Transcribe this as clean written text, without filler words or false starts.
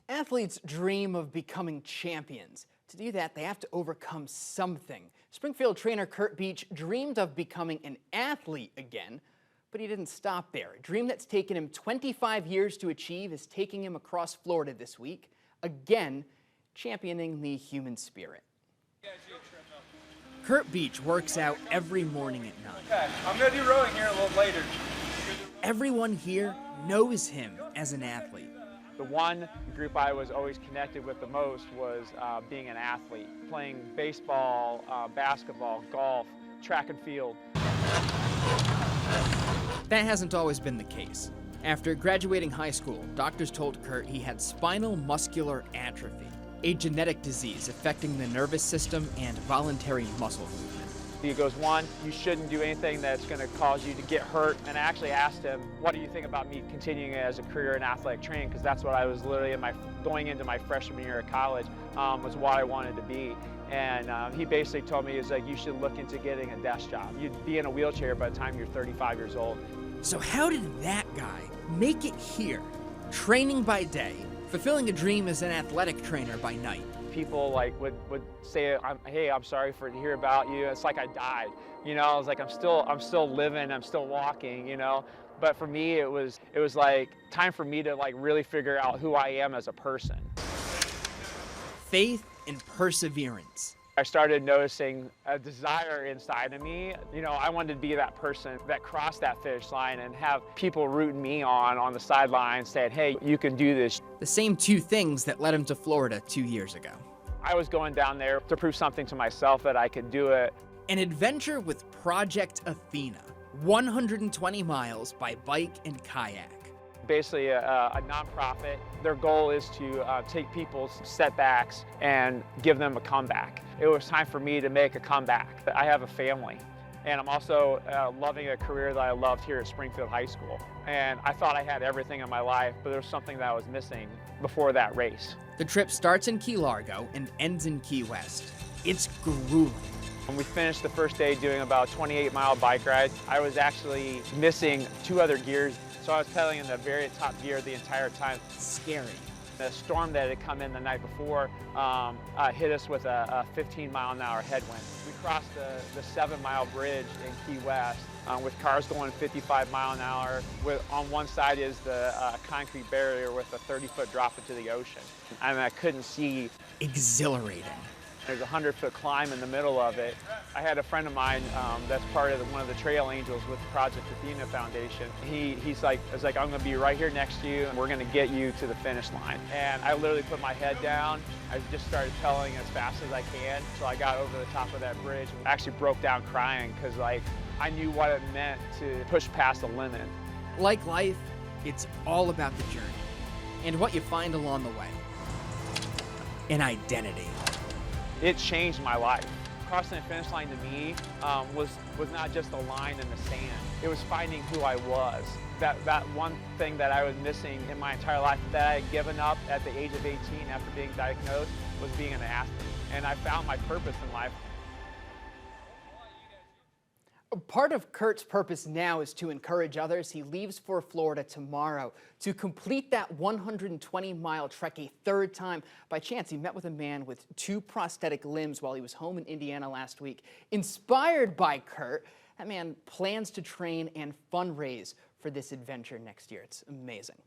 Athletes dream of becoming champions. To do that, they have to overcome something. Springfield trainer Kurt Beach dreamed of becoming an athlete again, but he didn't stop there. A dream that's taken him 25 years to achieve is taking him across Florida this week, again, championing the human spirit. Kurt Beach works out every morning at 9. Okay, I'm going to do rowing here a little later. Everyone here knows him as an athlete. The one group I was always connected with the most was being an athlete, playing baseball, basketball, golf, track and field. That hasn't always been the case. After graduating high school, doctors told Kurt he had spinal muscular atrophy, a genetic disease affecting the nervous system and voluntary muscle movement. He goes, one, you shouldn't do anything that's going to cause you to get hurt. And I actually asked him, what do you think about me continuing as a career in athletic training? Because that's what I was literally going into my freshman year of college, was what I wanted to be. And he basically told me, he's like, you should look into getting a desk job. You'd be in a wheelchair by the time you're 35 years old. So how did that guy make it here, training by day, fulfilling a dream as an athletic trainer by night? People would say, hey, I'm sorry to hear about you. It's like I died. You know, I was like, I'm still living, I'm still walking, you know. But for me, it was like time for me to really figure out who I am as a person. Faith and perseverance. I started noticing a desire inside of me. You know, I wanted to be that person that crossed that finish line and have people rooting me on the sidelines saying, hey, you can do this. The same two things that led him to Florida 2 years ago. I was going down there to prove something to myself that I could do it. An adventure with Project Athena, 120 miles by bike and kayak. Basically a nonprofit. Their goal is to take people's setbacks and give them a comeback. It was time for me to make a comeback. I have a family, and I'm also loving a career that I loved here at Springfield High School. And I thought I had everything in my life, but there was something that I was missing before that race. The trip starts in Key Largo and ends in Key West. It's grueling. When we finished the first day doing about a 28-mile bike ride, I was actually missing 2 other gears. So I was pedaling in the very top gear the entire time. Scary. The storm that had come in the night before hit us with a 15-mile-an-hour headwind. We crossed the 7-mile bridge in Key West with cars going 55 miles an hour. On one side is the concrete barrier with a 30-foot drop into the ocean. I mean, I couldn't see. Exhilarating. There's a 100-foot climb in the middle of it. I had a friend of mine that's part of one of the Trail Angels with the Project Athena Foundation. He's like, I'm gonna be right here next to you and we're gonna get you to the finish line. And I literally put my head down. I just started pedaling as fast as I can until I got over the top of that bridge. I actually broke down crying because I knew what it meant to push past the limit. Like life, it's all about the journey and what you find along the way. An identity. It changed my life. Crossing the finish line to me was not just a line in the sand. It was finding who I was. That one thing that I was missing in my entire life that I had given up at the age of 18 after being diagnosed was being an athlete. And I found my purpose in life. Part of Kurt's purpose now is to encourage others. He leaves for Florida tomorrow to complete that 120-mile trek a 3rd time. By chance, he met with a man with 2 prosthetic limbs while he was home in Indiana last week. Inspired by Kurt, that man plans to train and fundraise for this adventure next year. It's amazing.